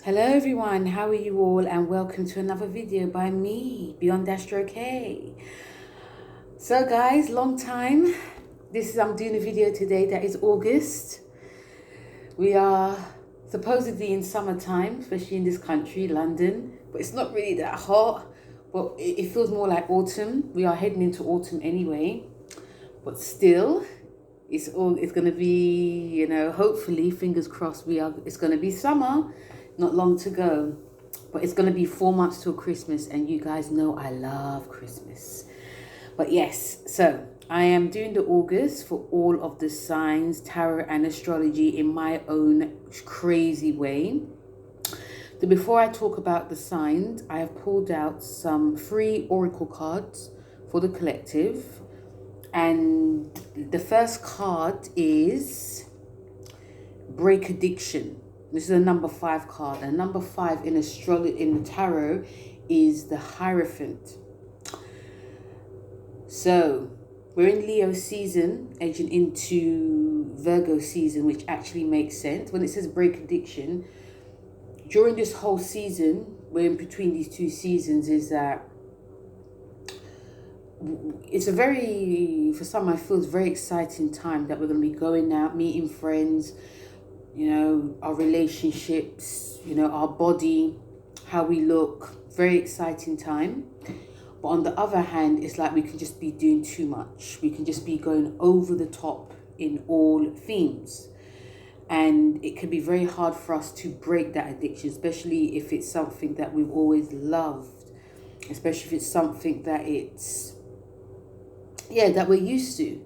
Hello everyone, how are you all, and welcome to another video by me, Beyond Astro K. So guys, long time. I'm doing a video today that is August. We are supposedly in summertime, especially in this country, London, but it's not really that hot, but it feels more like autumn. We are heading into autumn anyway, but still it's going to be, hopefully, fingers crossed, it's going to be summer. Not long to go, but it's going to be 4 months till Christmas, and you guys know I love Christmas. But yes, so I am doing the August for all of the signs, tarot and astrology in my own crazy way. So before I talk about the signs, I have pulled out some free oracle cards for the collective, and the first card is Break Addiction. This is a number 5 card, and number 5 in astrology, in the tarot, is the Hierophant. So we're in Leo season, edging into Virgo season, which actually makes sense. When it says break addiction, during this whole season, we're in between these two seasons, is that it's for some, I feel it's a very exciting time that we're going to be going out, meeting friends, our relationships, our body, how we look. Very exciting time. But on the other hand, it's like we can just be doing too much. We can just be going over the top in all themes. And it can be very hard for us to break that addiction, especially if it's something that we've always loved. Especially if it's something that that we're used to.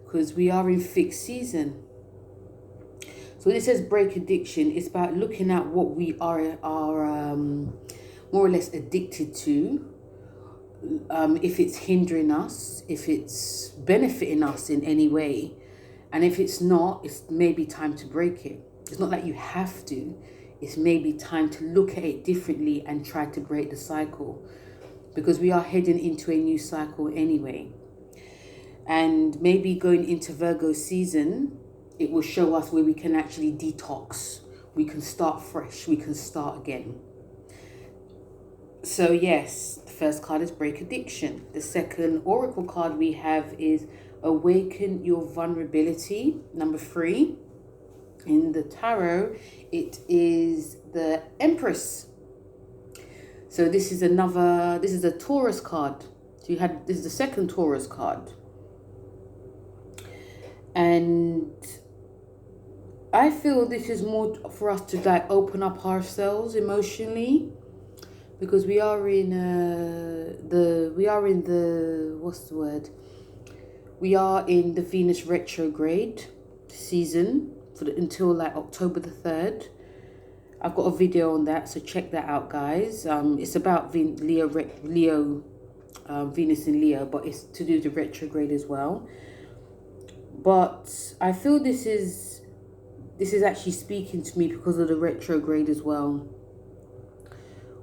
Because we are in fixed season. So when it says break addiction, it's about looking at what we are more or less addicted to. If it's hindering us, if it's benefiting us in any way, and if it's not, it's maybe time to break it. It's not like you have to. It's maybe time to look at it differently and try to break the cycle, because we are heading into a new cycle anyway. And maybe going into Virgo season, it will show us where we can actually detox. We can start fresh. We can start again. So yes, the first card is Break Addiction. The second oracle card we have is Awaken Your Vulnerability, number 3. In the tarot, it is the Empress. So this is a Taurus card. So this is the second Taurus card. And I feel this is more for us to open up ourselves emotionally, because we are in the Venus retrograde season until October the 3rd. I've got a video on that, so check that out, guys. It's about Venus in Leo, but it's to do with the retrograde as well. But I feel this is actually speaking to me because of the retrograde as well.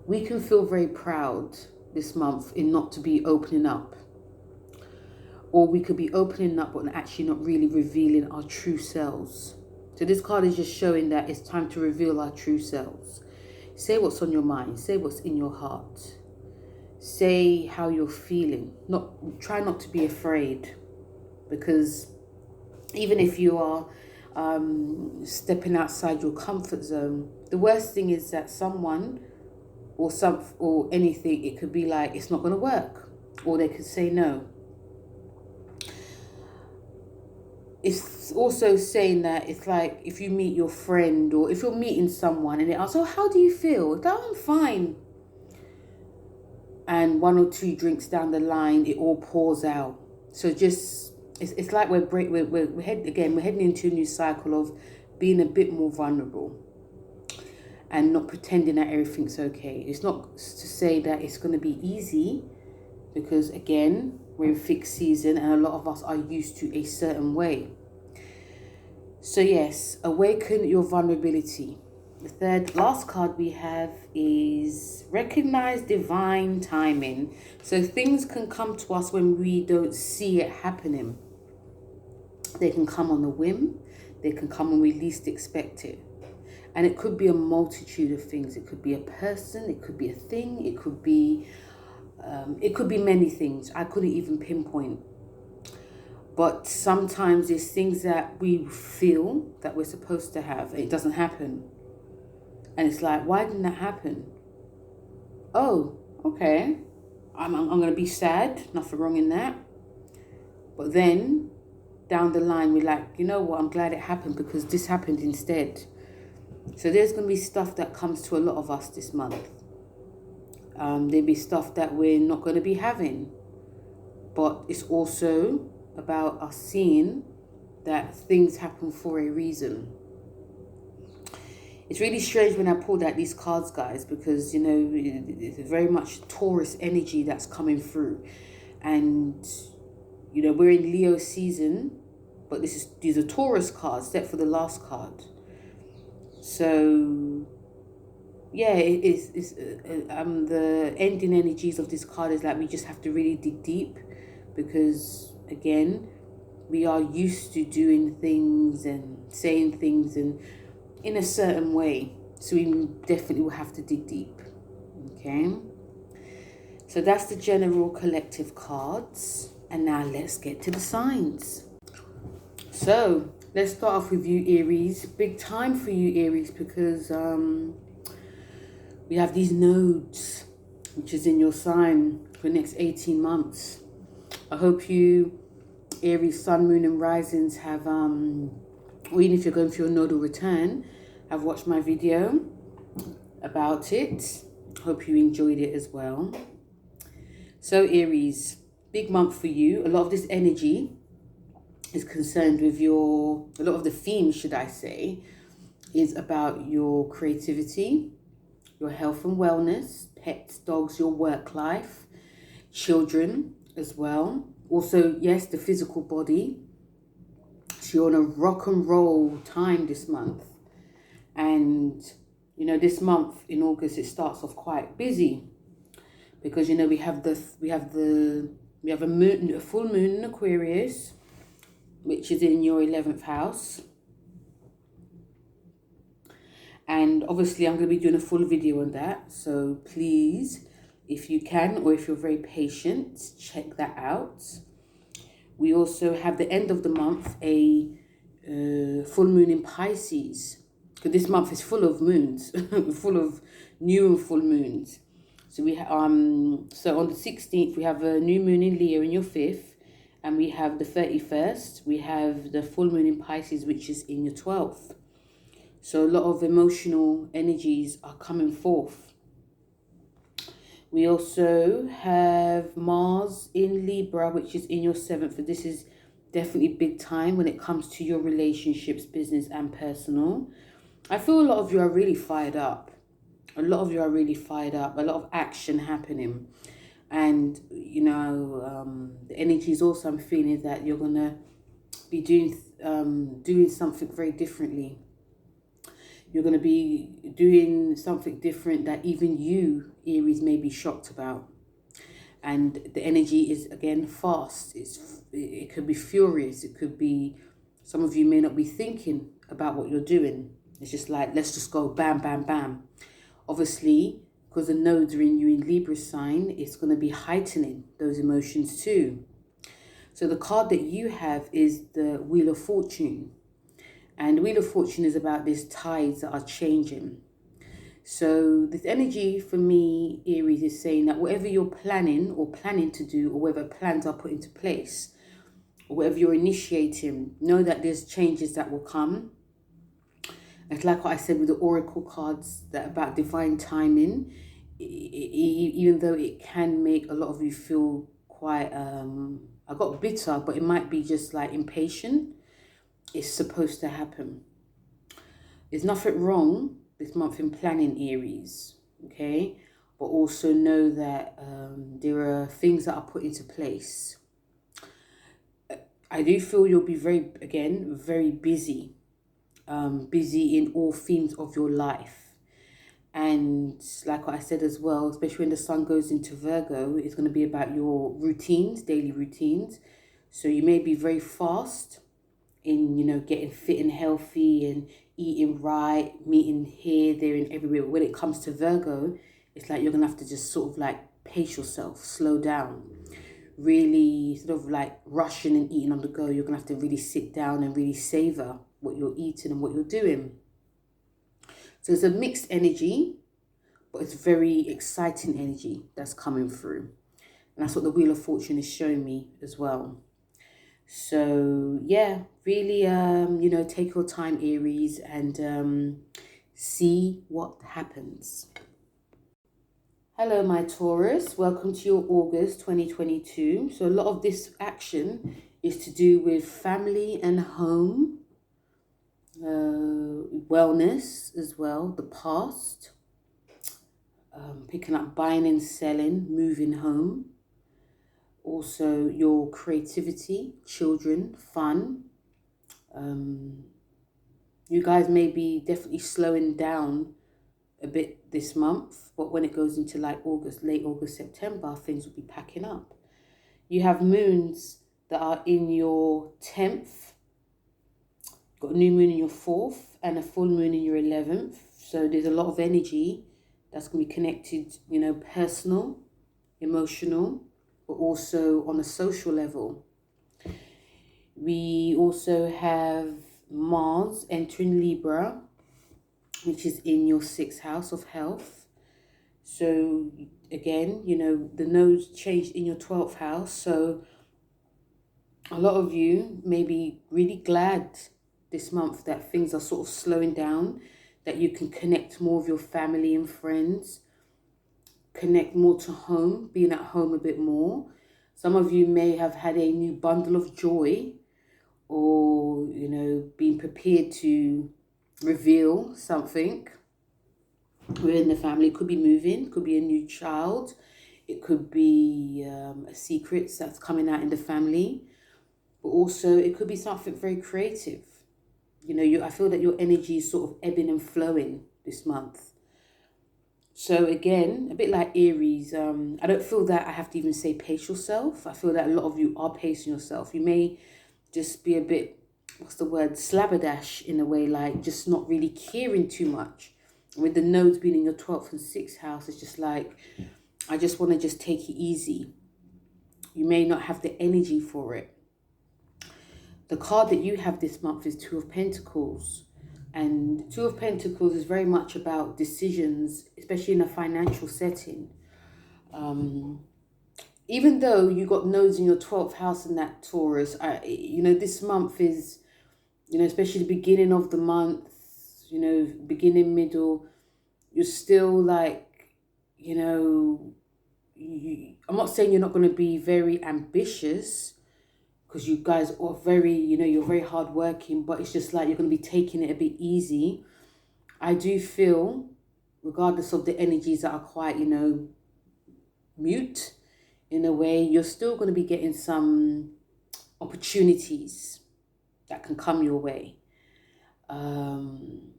We can feel very proud this month in not to be opening up. Or we could be opening up but actually not really revealing our true selves. So this card is just showing that it's time to reveal our true selves. Say what's on your mind. Say what's in your heart. Say how you're feeling. Try not to be afraid. Because even if you are stepping outside your comfort zone, the worst thing is that someone or anything, it could be like it's not going to work, or they could say no. It's also saying that it's like if you meet your friend, or if you're meeting someone and they ask, "Oh, how do you feel?" It's like, "Oh, I'm fine." And 1 or 2 drinks down the line, it all pours out. So it's like we're heading into a new cycle of being a bit more vulnerable and not pretending that everything's okay. It's not to say that it's going to be easy, because again, we're in fixed season and a lot of us are used to a certain way. So yes, awaken your vulnerability. The last card we have is Recognize Divine Timing. So things can come to us when we don't see it happening. They can come on a whim. They can come when we least expect it. And it could be a multitude of things. It could be a person, it could be a thing, it could be many things. I couldn't even pinpoint. But sometimes there's things that we feel that we're supposed to have, and it doesn't happen. And it's like, why didn't that happen? Oh, okay. I'm going to be sad. Nothing wrong in that. But then down the line, we're like, you know what? I'm glad it happened because this happened instead. So there's going to be stuff that comes to a lot of us this month. There'll be stuff that we're not going to be having. But it's also about us seeing that things happen for a reason. It's really strange when I pulled out these cards, guys, because, you know, it's very much Taurus energy that's coming through. And, you know, we're in Leo season, but these are Taurus cards, except for the last card. So, yeah, the ending energies of this card is like we just have to really dig deep because, again, we are used to doing things and saying things and in a certain way. So we definitely will have to dig deep. Okay? So that's the general collective cards. And now let's get to the signs. So let's start off with you, Aries. Big time for you, Aries, because we have these nodes, which is in your sign for the next 18 months. I hope you, Aries, sun, moon, and risings have, or even if you're going for your nodal return, have watched my video about it. Hope you enjoyed it as well. So, Aries, big month for you. A lot of this energy is concerned with a lot of the themes, should I say, is about your creativity, your health and wellness, pets, dogs, your work life, children as well. Also, yes, the physical body. So you're on a rock and roll time this month. And, you know, this month in August, it starts off quite busy because, you know, we have a full moon in Aquarius, which is in your 11th house. And obviously I'm going to be doing a full video on that. So please, if you can, or if you're very patient, check that out. We also have the end of the month, a full moon in Pisces. Because this month is full of moons, full of new and full moons. So so on the 16th, we have a new moon in Leo in your 5th. And we have the 31st, we have the full moon in Pisces, which is in your 12th. So a lot of emotional energies are coming forth. We also have Mars in Libra, which is in your 7th. And this is definitely big time when it comes to your relationships, business and personal. I feel a lot of you are really fired up. A lot of of action happening. And, you know, the energies also I'm feeling is that you're going to be doing something very differently. You're going to be doing something different that even you, Aries, may be shocked about. And the energy is, again, fast. It could be furious. It could be, some of you may not be thinking about what you're doing. It's just like, let's just go bam, bam, bam. Obviously, because the nodes are in you in Libra sign, it's going to be heightening those emotions too. So the card that you have is the Wheel of Fortune. And the Wheel of Fortune is about these tides that are changing. So this energy for me, Aries, is saying that whatever you're planning to do, or whatever plans are put into place, or whatever you're initiating, know that there's changes that will come. It's like what I said with the oracle cards, that about divine timing, even though it can make a lot of you feel quite, I got bitter, but it might be just like impatient. It's supposed to happen. There's nothing wrong this month in planning, Aries, okay? But also know that there are things that are put into place. I do feel you'll be very busy. Busy in all themes of your life. And like what I said as well, especially when the sun goes into Virgo, it's going to be about your routines, daily routines. So you may be very fast in, you know, getting fit and healthy and eating right, meeting here, there, and everywhere. But when it comes to Virgo, it's like you're going to have to just sort of like pace yourself, slow down. Really sort of like rushing and eating on the go. You're going to have to really sit down and really savor what you're eating and what you're doing. So it's a mixed energy, but it's very exciting energy that's coming through. And that's what the Wheel of Fortune is showing me as well. So yeah, really, you know, take your time, Aries, and see what happens. Hello, my Taurus. Welcome to your August 2022. So a lot of this action is to do with family and home, wellness as well, the past, picking up, buying and selling, moving home. Also your creativity, children, fun. You guys may be definitely slowing down a bit this month, but when it goes into like August, late August, September, things will be packing up. You have moons that are in your 10th, got a new moon in your 4th, and a full moon in your 11th. So there's a lot of energy that's going to be connected, you know, personal, emotional, but also on a social level. We also have Mars entering Libra, which is in your 6th house of health. So again, you know, the nodes changed in your 12th house. So a lot of you may be really glad this month that things are sort of slowing down, that you can connect more with your family and friends, connect more to home, being at home a bit more. Some of you may have had a new bundle of joy, or, you know, being prepared to reveal something within the family. It could be moving, could be a new child, it could be a secret that's coming out in the family, but also it could be something very creative. You know, I feel that your energy is sort of ebbing and flowing this month. So again, a bit like Aries, I don't feel that I have to even say pace yourself. I feel that a lot of you are pacing yourself. You may just be a bit, what's the word, slabberdash in a way, like just not really caring too much. With the nodes being in your 12th and 6th house, it's just like, I just want to just take it easy. You may not have the energy for it. The card that you have this month is Two of Pentacles. And Two of Pentacles is very much about decisions, especially in a financial setting. Even though you got nodes in your 12th house in that Taurus, you know, this month is, you know, especially the beginning of the month, you know, beginning, middle, you're still like, you know, I'm not saying you're not going to be very ambitious, because you guys are very, you know, you're very hardworking, but it's just like you're going to be taking it a bit easy. I do feel, regardless of the energies that are quite, you know, mute in a way, you're still going to be getting some opportunities that can come your way. And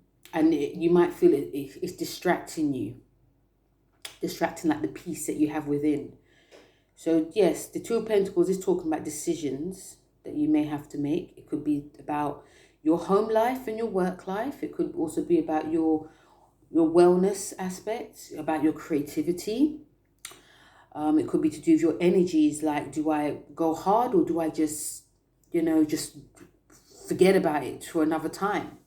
you might feel it's distracting you, distracting like the peace that you have within. So yes, the Two of Pentacles is talking about decisions that you may have to make. It could be about your home life and your work life. It could also be about your wellness aspect, about your creativity. It could be to do with your energies, like, do I go hard or do I just, you know, just forget about it for another time?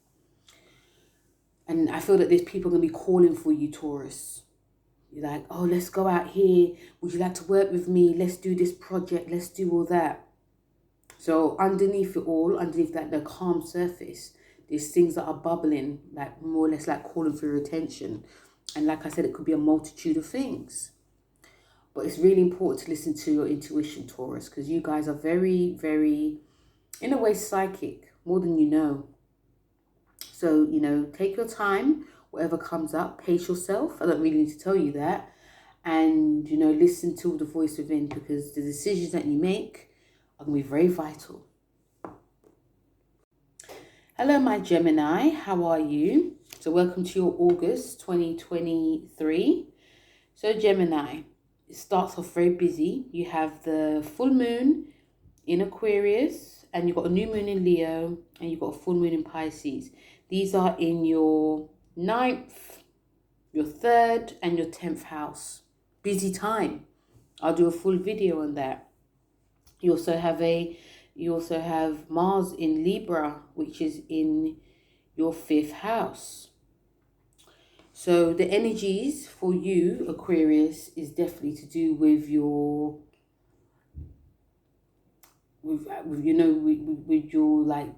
And I feel that there's people going to be calling for you, Taurus. You're like, oh, let's go out here. Would you like to work with me? Let's do this project. Let's do all that. So underneath it all, underneath that, the calm surface, there's things that are bubbling, like more or less like calling for your attention. And like I said, it could be a multitude of things. But it's really important to listen to your intuition, Taurus, because you guys are very, very, in a way, psychic, more than you know. So, you know, take your time. Whatever comes up, pace yourself. I don't really need to tell you that. And, you know, listen to the voice within, because the decisions that you make are going to be very vital. Hello, my Gemini. How are you? So welcome to your August 2023. So Gemini, it starts off very busy. You have the full moon in Aquarius, and you've got a new moon in Leo, and you've got a full moon in Pisces. These are in your ninth, your third, and your 10th house. Busy time. I'll do a full video on that. You also have Mars in Libra, which is in your 5th house. So the energies for you, Aquarius, is definitely to do with your with your like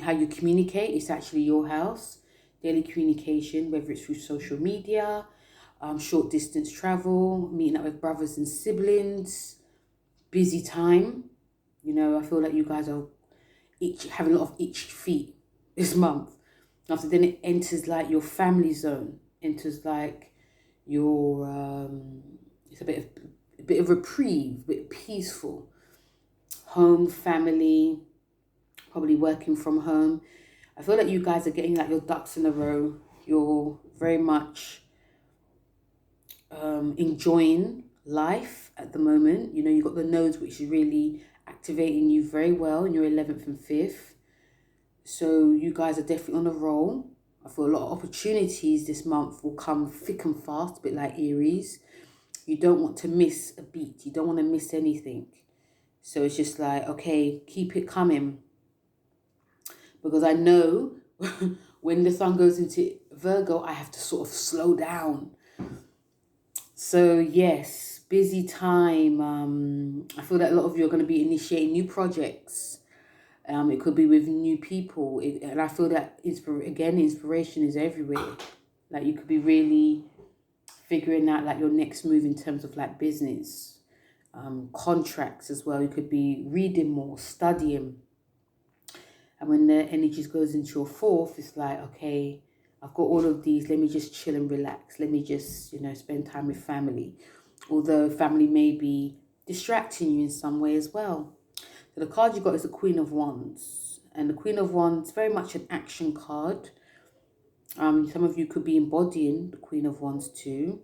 how you communicate. It's actually your house. Daily communication, whether it's through social media, short distance travel, meeting up with brothers and siblings, busy time. You know, I feel like you guys are each having a lot of itchy feet this month. After then it enters like your family zone, enters like your it's a bit of reprieve, a bit peaceful. Home, family, probably working from home. I feel like you guys are getting like your ducks in a row. You're very much enjoying life at the moment. You know, you've got the nodes which is really activating you very well in your 11th and 5th. So you guys are definitely on a roll. I feel a lot of opportunities this month will come thick and fast, a bit like Aries. You don't want to miss a beat. You don't want to miss anything. So it's just like, okay, keep it coming. Because I know when the sun goes into Virgo, I have to sort of slow down. So yes, busy time. I feel that a lot of you are going to be initiating new projects. It could be with new people. And I feel that, inspiration is everywhere. Like you could be really figuring out like your next move in terms of like business. Contracts as well. You could be reading more, studying. And when the energies goes into your 4th, it's like, okay, I've got all of these. Let me just chill and relax. Let me just, spend time with family. Although family may be distracting you in some way as well. So the card you got is the Queen of Wands. And the Queen of Wands, very much an action card. Some of you could be embodying the Queen of Wands too.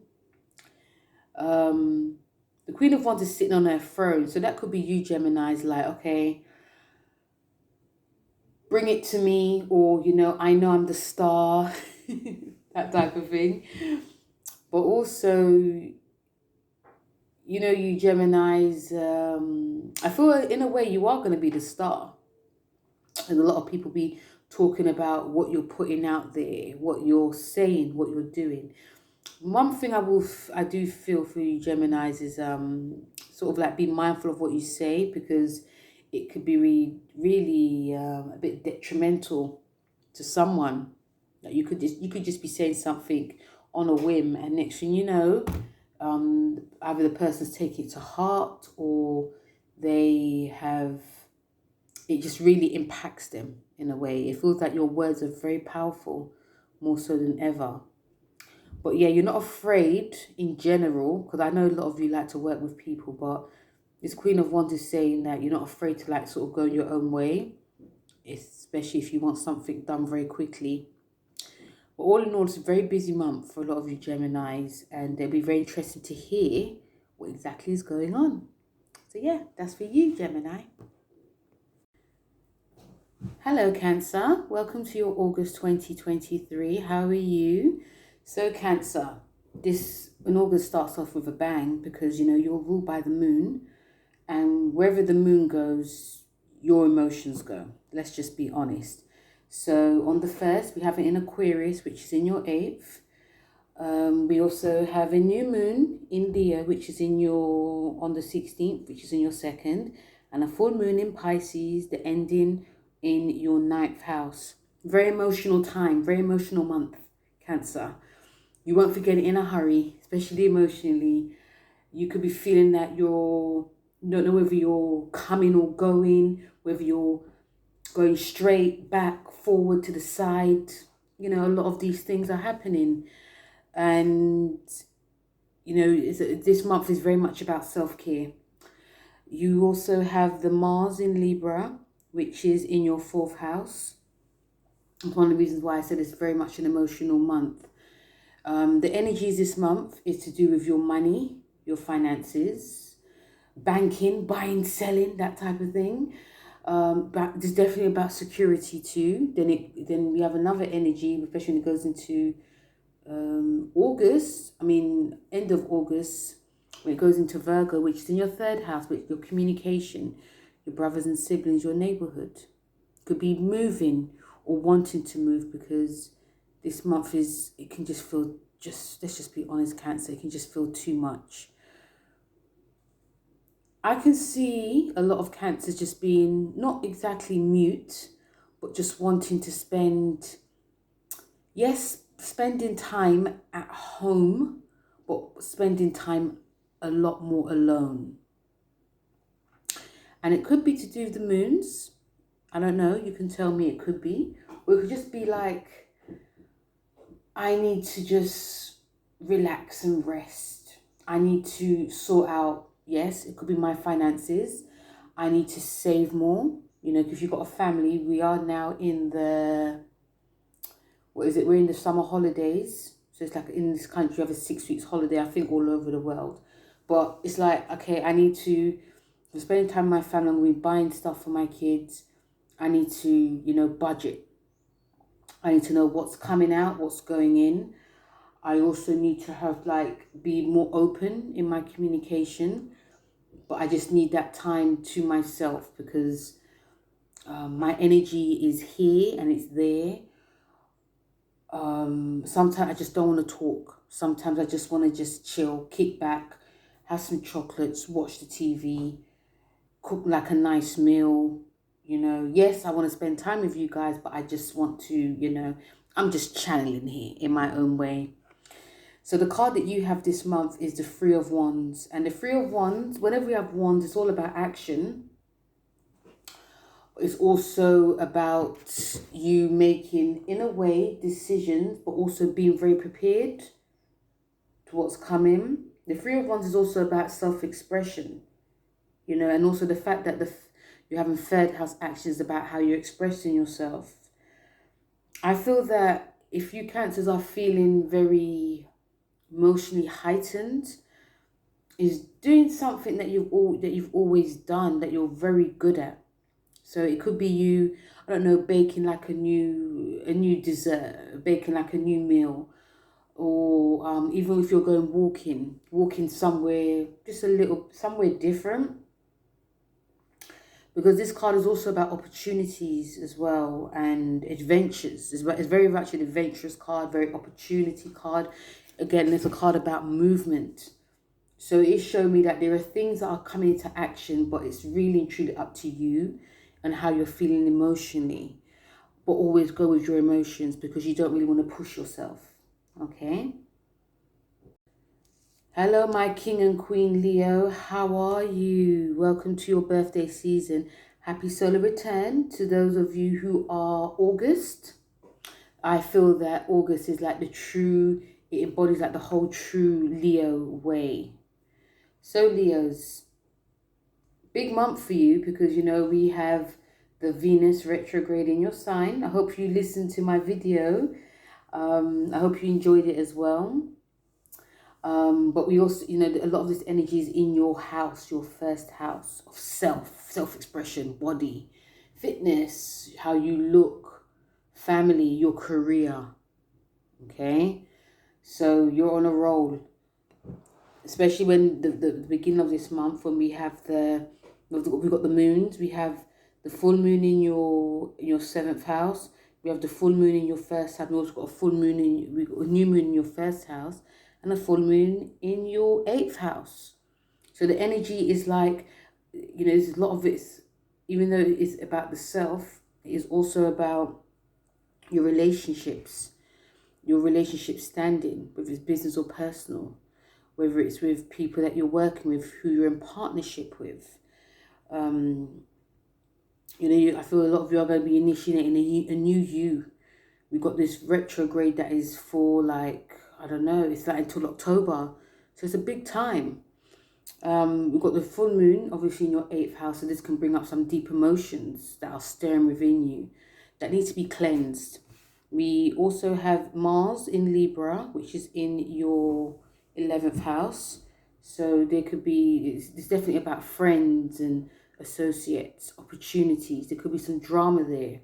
The Queen of Wands is sitting on her throne. So that could be you, Geminis, like, okay, bring it to me. Or, I know I'm the star. That type of thing. But also, you Geminis, I feel in a way you are going to be the star. And a lot of people be talking about what you're putting out there, what you're saying, what you're doing. One thing I do feel for you Geminis is sort of like be mindful of what you say, because it could be really a bit detrimental to someone. Like you could just be saying something on a whim, and next thing you know, either the person's taking it to heart, or it just really impacts them in a way. It feels like your words are very powerful, more so than ever. But yeah, you're not afraid in general, because I know a lot of you like to work with people, but this Queen of Wands is saying that you're not afraid to like sort of go your own way, especially if you want something done very quickly. But all in all, it's a very busy month for a lot of you Geminis, and it'll be very interesting to hear what exactly is going on. So yeah, that's for you, Gemini. Hello, Cancer. Welcome to your August 2023. How are you? So, Cancer, in August starts off with a bang, because, you're ruled by the moon, and wherever the moon goes, your emotions go. Let's just be honest. So, on the 1st, we have it in Aquarius, which is in your 8th. We also have a new moon in Leo, which is on the 16th, which is in your 2nd, and a full moon in Pisces, the ending in your 9th house. Very emotional time, very emotional month, Cancer. You won't forget it in a hurry, especially emotionally. You could be feeling that you don't know whether you're coming or going, whether you're going straight, back, forward, to the side. A lot of these things are happening. And, this month is very much about self-care. You also have the Mars in Libra, which is in your 4th house. It's one of the reasons why I said it's very much an emotional month. The energies this month is to do with your money, your finances, banking, buying, selling, that type of thing. But it's definitely about security too. Then we have another energy, especially when it goes into August. I mean, end of August, when it goes into Virgo, which is in your third house, which your communication, your brothers and siblings, your neighborhood. Could be moving or wanting to move, because this month it can just feel, let's just be honest, Cancer, it can just feel too much. I can see a lot of Cancers just being not exactly mute, but just wanting to spending time at home, but spending time a lot more alone. And it could be to do with the moons. I don't know, you can tell me, it could be. Or it could just be like, I need to just relax and rest. I need to sort out, yes, it could be my finances. I need to save more, you know, because you've got a family. We are now in the, we're in the summer holidays. So it's like in this country, you have a 6 weeks holiday, I think all over the world. But it's like, okay, I need to, I'm spending time with my family, I'm going to be buying stuff for my kids. I need to, you know, budget. I need to know what's coming out, what's going in. I also need to have, like, be more open in my communication. But I just need that time to myself, because my energy is here and it's there. Sometimes I just don't want to talk. Sometimes I just want to just chill, kick back, have some chocolates, watch the TV, cook like a nice meal. You know, yes, I want to spend time with you guys, but I just want to, you know, I'm just channeling here in my own way. So the card that you have this month is the Three of Wands. And the Three of Wands, whenever we have wands, it's all about action. It's also about you making, in a way, decisions, but also being very prepared to what's coming. The Three of Wands is also about self-expression, you know, and also the fact that you're having third house actions about how you're expressing yourself. I feel that if you Cancers are feeling very emotionally heightened, is doing something that you've always done, that you're very good at. So it could be you, I don't know, baking like a new dessert, baking like a new meal, or even if you're going walking somewhere, just a little, somewhere different. Because this card is also about opportunities as well, and adventures. It's very much an adventurous card, very opportunity card. Again, it's a card about movement. So it is showing me that there are things that are coming into action, but it's really and truly up to you and how you're feeling emotionally. But always go with your emotions, because you don't really want to push yourself. Okay? Hello, my King and Queen Leo. How are you? Welcome to your birthday season. Happy solar return to those of you who are August. I feel that August is like it embodies like the whole true Leo way. So Leos, big month for you, because, you know, we have the Venus retrograde in your sign. I hope you listened to my video. I hope you enjoyed it as well. But we also, you know, a lot of this energy is in your house, your first house of self-expression, body, fitness, how you look, family, your career. Okay? So you're on a roll. Especially when the beginning of this month, when we have we've got the moons, we have the full moon in your seventh house, we have the full moon in your first house, we also got a full moon we got a new moon in your first house, and a full moon in your eighth house. So the energy is like, you know, there's a lot of it, even though it's about the self, it is also about your relationships standing, whether it's business or personal, whether it's with people that you're working with, who you're in partnership with. You know, I feel a lot of you are going to be initiating a new you. We've got this retrograde that is for, like, I don't know, it's like until October. So it's a big time. We've got the full moon, obviously, in your eighth house. So this can bring up some deep emotions that are stirring within you, that need to be cleansed. We also have Mars in Libra, which is in your 11th house. So there could be, it's definitely about friends and associates, opportunities. There could be some drama there.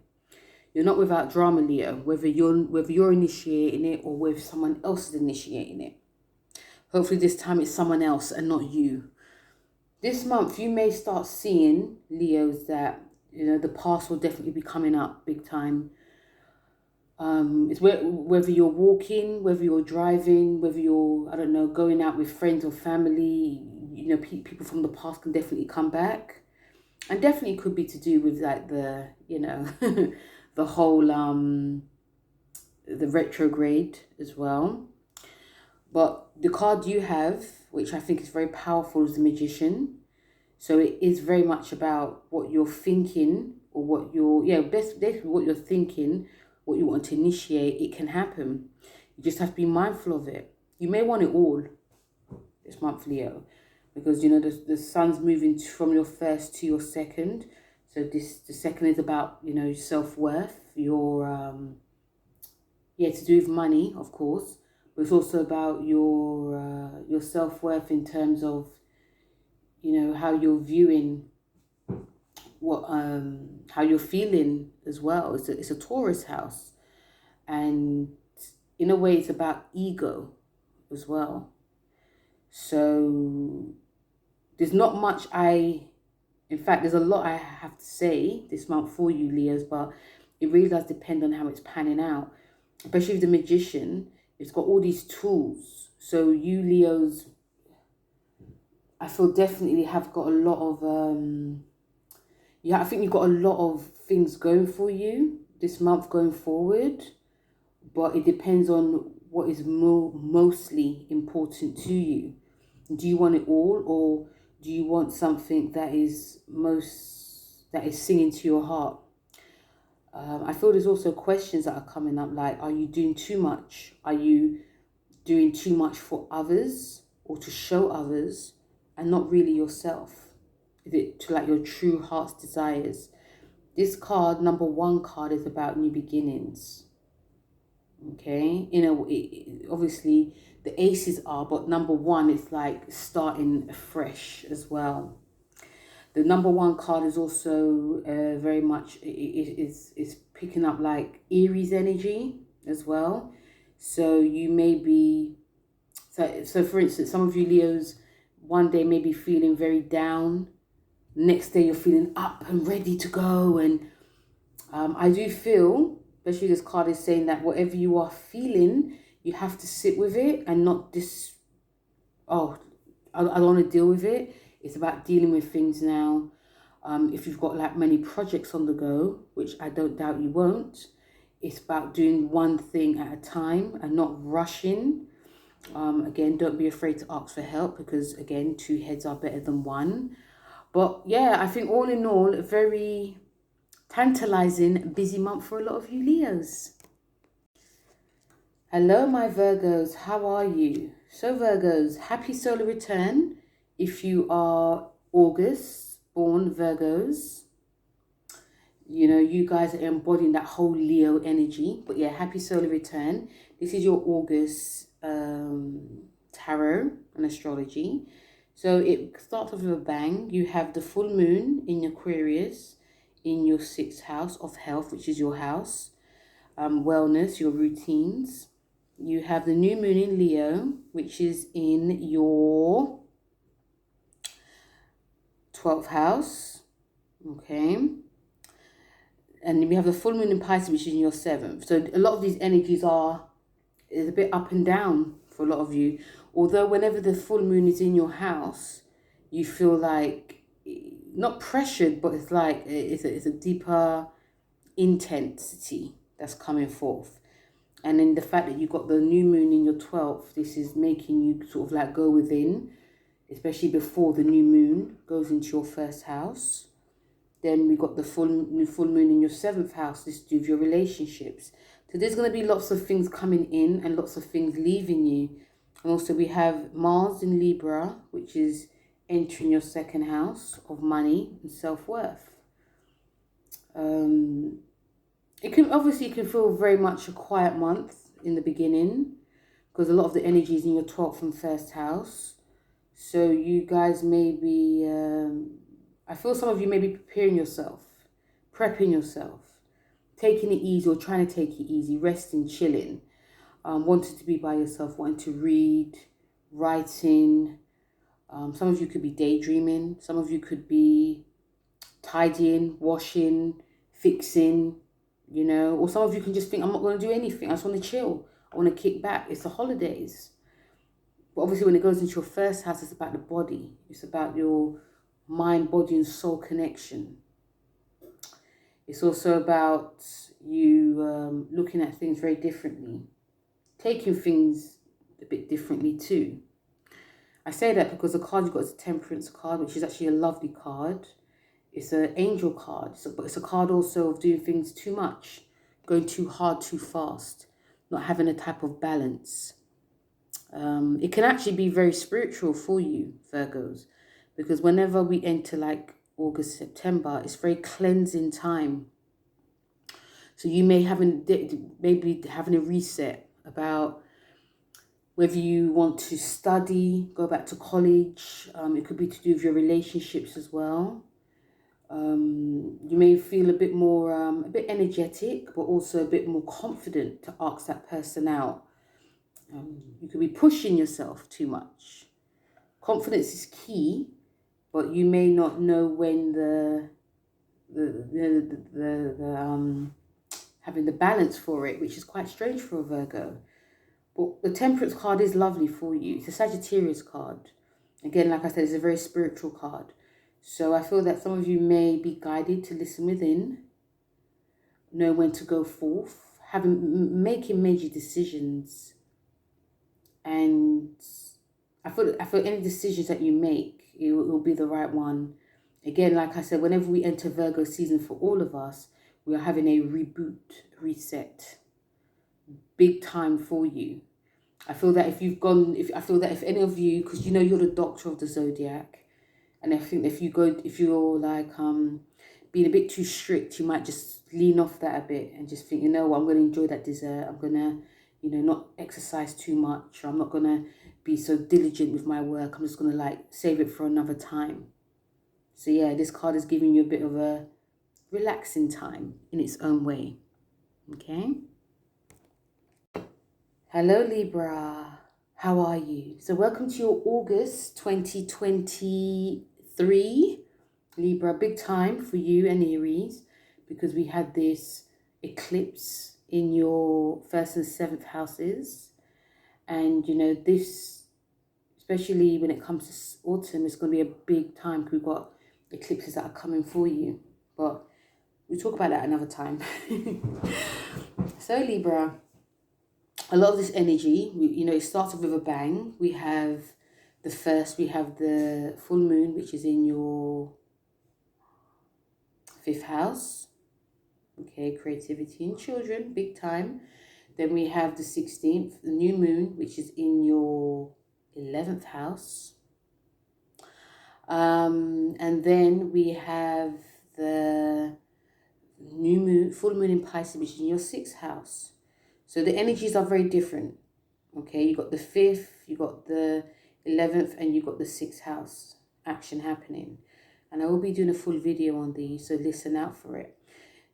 You're not without drama, Leo, whether you're initiating it or whether someone else is initiating it. Hopefully this time it's someone else and not you. This month you may start seeing, Leos, that the past will definitely be coming up big time. It's whether you're walking, whether you're driving, whether you're, I don't know, going out with friends or family, people from the past can definitely come back. And definitely could be to do with like the, the whole, the retrograde as well. But the card you have, which I think is very powerful, is the Magician. So it is very much about what you're thinking or what you're, basically what you're thinking, what you want to initiate. It can happen. You just have to be mindful of it. You may want it all this month, Leo, because, the sun's moving from your first to your second. So the second is about, self-worth, your, to do with money, of course. But it's also about your self-worth in terms of, how you're viewing how you're feeling as well. It's a Taurus house, and in a way it's about ego as well. So there's not much in fact there's a lot I have to say this month for you, Leos, but it really does depend on how it's panning out. Especially with the Magician, it's got all these tools. So you Leos, I feel definitely have got a lot of I think you've got a lot of things going for you this month going forward, but it depends on what is mostly important to you. Do you want it all, or do you want something that is singing to your heart? I feel there's also questions that are coming up, like, are you doing too much? Are you doing too much for others or to show others and not really yourself? Is it to like your true heart's desires? This card, number 1 card, is about new beginnings. Okay, obviously the aces are, but number 1 is like starting afresh as well. The number 1 card is also very much is picking up like Aries energy as well. So you may be, so for instance, some of you Leos one day may be feeling very down. Next day you're feeling up and ready to go. And I do feel, especially this card is saying that whatever you are feeling, you have to sit with it and not I don't want to deal with it. It's about dealing with things now. If you've got like many projects on the go, which I don't doubt you won't, it's about doing one thing at a time and not rushing. Again, don't be afraid to ask for help, because again, 2 heads are better than 1. But yeah, I think all in all, a very tantalizing, busy month for a lot of you Leos. Hello, my Virgos. How are you? So Virgos, happy solar return. If you are August born Virgos, you guys are embodying that whole Leo energy. But yeah, happy solar return. This is your August tarot and astrology. So it starts off with a bang. You have the full moon in Aquarius in your 6th house of health, which is your house, wellness, your routines. You have the new moon in Leo, which is in your 12th house. Okay. And we have the full moon in Pisces, which is in your 7th. So a lot of these energies is a bit up and down for a lot of you. Although whenever the full moon is in your house, you feel like, not pressured, but it's like, it's a deeper intensity that's coming forth. And then the fact that you've got the new moon in your 12th, this is making you sort of like go within, especially before the new moon goes into your 1st house. Then we got the full moon in your 7th house. This is to do with your relationships. So there's going to be lots of things coming in and lots of things leaving you. And also we have Mars in Libra, which is entering your 2nd house of money and self-worth. It can feel very much a quiet month in the beginning, because a lot of the energy is in your 12th and 1st house. So you guys may be, I feel some of you may be preparing yourself, prepping yourself, taking it easy or trying to take it easy, resting, chilling, wanting to be by yourself, wanting to read, writing. Some of you could be daydreaming. Some of you could be tidying, washing, fixing, you know. Or some of you can just think, I'm not going to do anything. I just want to chill. I want to kick back. It's the holidays. But obviously when it goes into your first house, it's about the body. It's about your mind, body and soul connection. It's also about you looking at things very differently, taking things a bit differently too. I say that because the card you've got is a Temperance card, which is actually a lovely card. It's an angel card, but it's a card also of doing things too much, going too hard, too fast, not having a type of balance. It can actually be very spiritual for you, Virgos, because whenever we enter like August, September, it's very cleansing time. So you may maybe having a reset about whether you want to study, go back to college. It could be to do with your relationships as well. You may feel a bit more, a bit energetic, but also a bit more confident to ask that person out. You could be pushing yourself too much. Confidence is key, but you may not know when having the balance for it, which is quite strange for a Virgo. But the Temperance card is lovely for you. It's a Sagittarius card. Again, like I said, it's a very spiritual card. So I feel that some of you may be guided to listen within, know when to go forth, making major decisions. And I feel any decisions that you make, it will be the right one. Again, like I said, whenever we enter Virgo season for all of us, we are having a reboot, reset. Big time for you. I feel that if any of you, because you know you're the doctor of the zodiac, and I think if you're like being a bit too strict, you might just lean off that a bit and just think, you know what, I'm going to enjoy that dessert. I'm going to, you know, not exercise too much, or I'm not going to be so diligent with my work. I'm just going to like save it for another time. So yeah, this card is giving you a bit of a relaxing time in its own way. Okay. Hello Libra, how are you? So welcome to your August 2023. Libra, big time for you and Aries, because we had this eclipse in your 1st and 7th houses. And you know, this, especially when it comes to autumn, it's going to be a big time because we've got eclipses that are coming for you. But we'll talk about that another time. So Libra, a lot of this energy, you know, it started with a bang. We have the full moon, which is in your 5th house. Okay, creativity and children, big time. Then we have the 16th, the new moon, which is in your 11th house. And then we have the new moon, full moon in Pisces, which is in your 6th house. So the energies are very different. Okay, you got the 5th, you got the 11th, and you got the 6th house action happening. And I will be doing a full video on these, so listen out for it.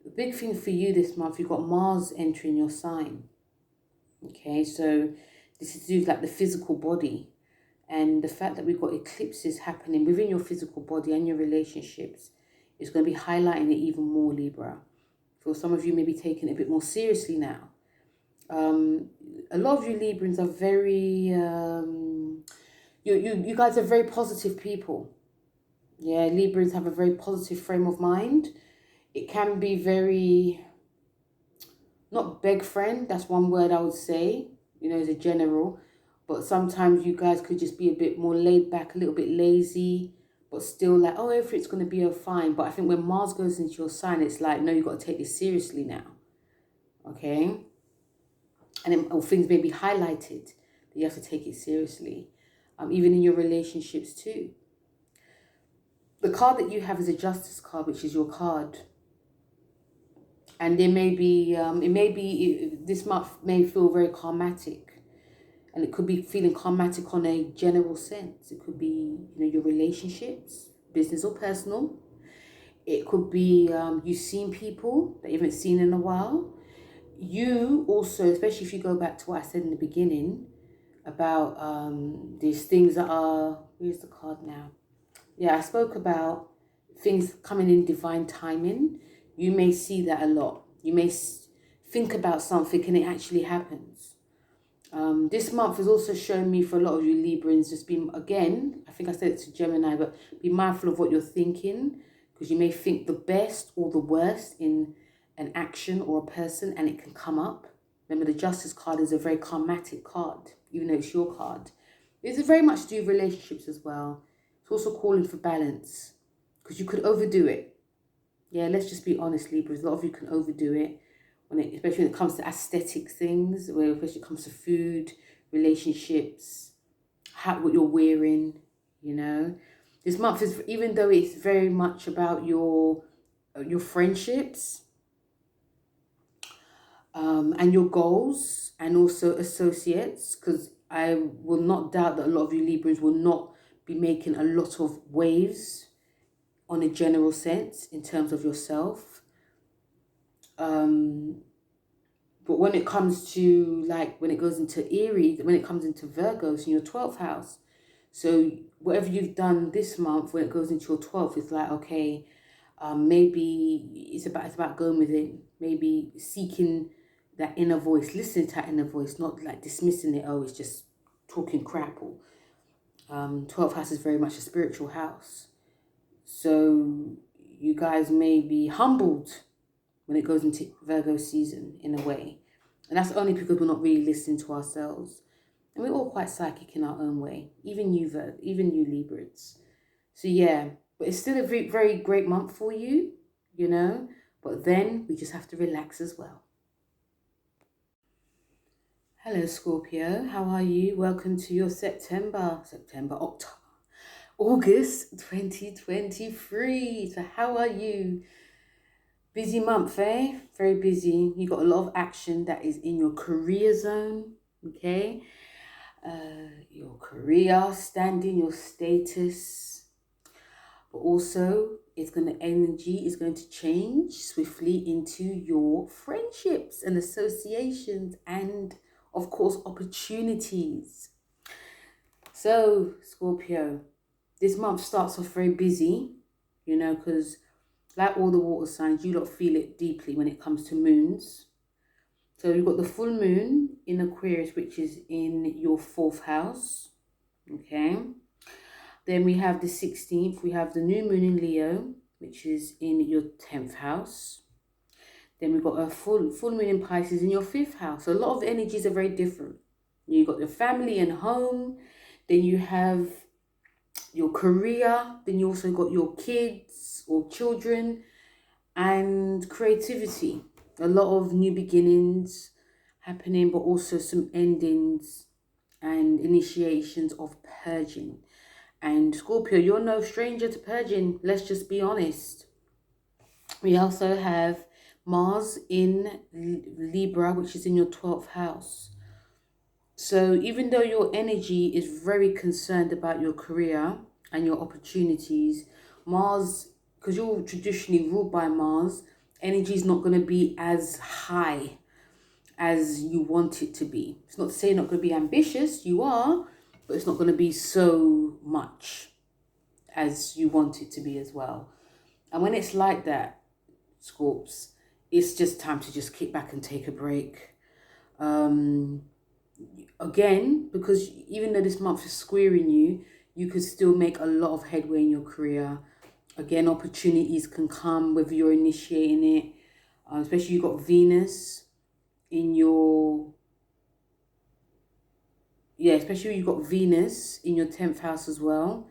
The big thing for you this month, you've got Mars entering your sign. Okay, so this is to do with like the physical body. And the fact that we've got eclipses happening within your physical body and your relationships is going to be highlighting it even more, Libra. For some of you, maybe taking it a bit more seriously now. A lot of you Librans are very, you guys are very positive people. Yeah, Librans have a very positive frame of mind. It can be very, not beg friend, that's one word I would say, you know, as a general. But sometimes you guys could just be a bit more laid back, a little bit lazy, but still like, oh, everything's going to be fine. But I think when Mars goes into your sign, it's like, no, you've got to take this seriously now. Okay? And then, or things may be highlighted that you have to take it seriously. Even in your relationships too. The card that you have is a Justice card, which is your card. And there may be, this month may feel very karmatic. And it could be feeling karmatic on a general sense. It could be, you know, your relationships, business or personal. It could be you've seen people that you haven't seen in a while. You also, especially if you go back to what I said in the beginning about these things that are, where's the card now? Yeah, I spoke about things coming in divine timing. You may see that a lot. You may think about something and it actually happens. This month has also shown me for a lot of you Librans, just be, again, I think I said it to Gemini, but be mindful of what you're thinking, because you may think the best or the worst in an action or a person and it can come up. Remember, the Justice card is a very karmatic card, even though it's your card. It's very much to do with relationships as well. It's also calling for balance, because you could overdo it. Yeah, let's just be honest, Libras. A lot of you can overdo it, especially when it comes to aesthetic things, where especially when it comes to food, relationships, what you're wearing, you know. This month is, even though it's very much about your friendships and your goals, and also associates, because I will not doubt that a lot of you Librans will not be making a lot of waves on a general sense in terms of yourself. But when it comes to, like, when it goes into Aries, when it comes into Virgo, it's in your 12th house. So whatever you've done this month, when it goes into your 12th, it's like, okay, maybe it's about going with it. Maybe seeking that inner voice, listening to that inner voice, not like dismissing it. Oh, it's just talking crap. Or 12th house is very much a spiritual house. So you guys may be humbled when it goes into Virgo season in a way. And that's only because we're not really listening to ourselves. And we're all quite psychic in our own way. Even you, even you Librans. So yeah, but it's still a very, very great month for you, you know. But then we just have to relax as well. Hello, Scorpio. How are you? Welcome to your October, August 2023. So how are you? Busy month, eh? Very busy. You got a lot of action that is in your career zone, okay? Your career, standing, your status. But also, energy is going to change swiftly into your friendships and associations and, of course, opportunities. So, Scorpio, this month starts off very busy, you know, because like all the water signs, you lot feel it deeply when it comes to moons. So you've got the full moon in Aquarius, which is in your 4th house. Okay. Then we have the 16th. We have the new moon in Leo, which is in your 10th house. Then we've got a full moon in Pisces in your 5th house. So a lot of energies are very different. You've got your family and home. Then you have your career. Then you also got your kids or children and creativity. A lot of new beginnings happening, but also some endings and initiations of purging. And Scorpio, you're no stranger to purging. Let's just be honest. We also have Mars in Libra, which is in your 12th house. So even though your energy is very concerned about your career and your opportunities, Mars, because you're traditionally ruled by Mars, energy is not going to be as high as you want it to be. It's not to say you're not going to be ambitious, you are, but it's not going to be so much as you want it to be as well. And when it's like that, Scorps, it's just time to just kick back and take a break. Again, because even though this month is squaring you, you could still make a lot of headway in your career. Again, opportunities can come, whether you're initiating it. Especially you've got Venus in your... Yeah, especially you've got Venus in your 10th house as well.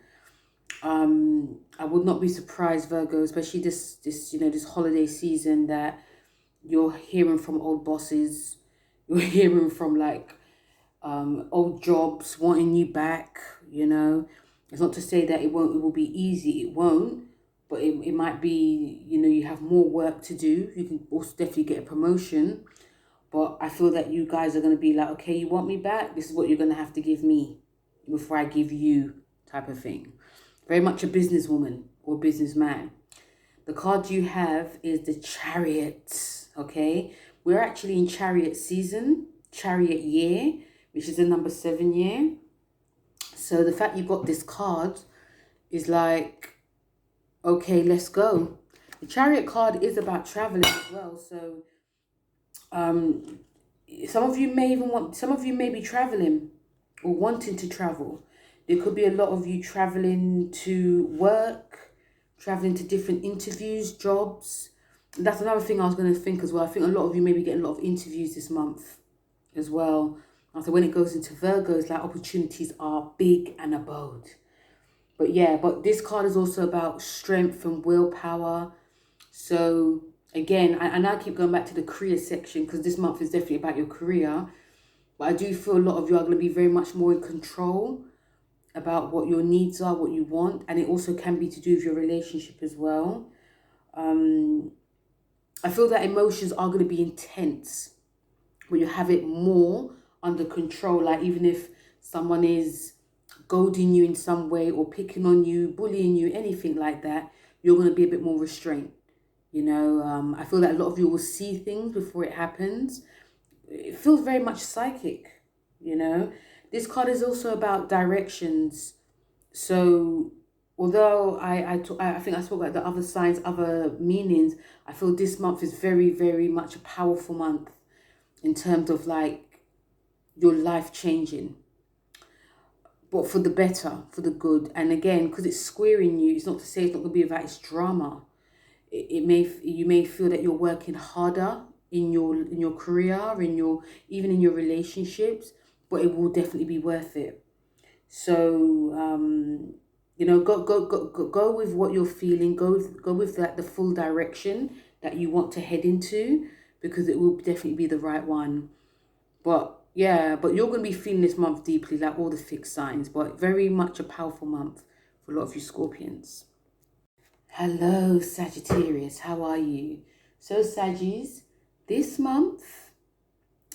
I would not be surprised, Virgo, especially this holiday season, that you're hearing from old bosses. You're hearing from like old jobs wanting you back, you know. It's not to say that it will be easy. It won't. But it might be, you know, you have more work to do. You can also definitely get a promotion. But I feel that you guys are going to be like, okay, you want me back? This is what you're going to have to give me before I give you, type of thing. Very much a businesswoman or businessman. The card you have is the Chariot, okay? We're actually in Chariot season, Chariot year, which is the number 7 year. So the fact you got this card is like, okay, let's go. The Chariot card is about traveling as well. So some of you may be traveling or wanting to travel. There could be a lot of you traveling to work, traveling to different interviews, jobs. That's another thing I was going to think as well. I think a lot of you may be getting a lot of interviews this month as well. So when it goes into Virgo, it's like opportunities are big and abode. But yeah, but this card is also about strength and willpower. So again, and I keep going back to the career section because this month is definitely about your career. But I do feel a lot of you are going to be very much more in control about what your needs are, what you want. And it also can be to do with your relationship as well. I feel that emotions are going to be intense, but you have it more under control. Like even if someone is goading you in some way or picking on you, bullying you, anything like that, you're going to be a bit more restrained. You know, I feel that a lot of you will see things before it happens. It feels very much psychic, you know. This card is also about directions. So although I think I spoke about the other signs, other meanings, I feel this month is very, very much a powerful month in terms of like your life changing. But for the better, for the good. And again, because it's squaring you, it's not to say it's not going to be about its drama. You may feel that you're working harder in your career, even in your relationships, but it will definitely be worth it. So you know, go with what you're feeling. Go with the full direction that you want to head into, because it will definitely be the right one. But yeah, but you're going to be feeling this month deeply, like all the fixed signs, but very much a powerful month for a lot of you Scorpions. Hello, Sagittarius. How are you? So, Saggies, this month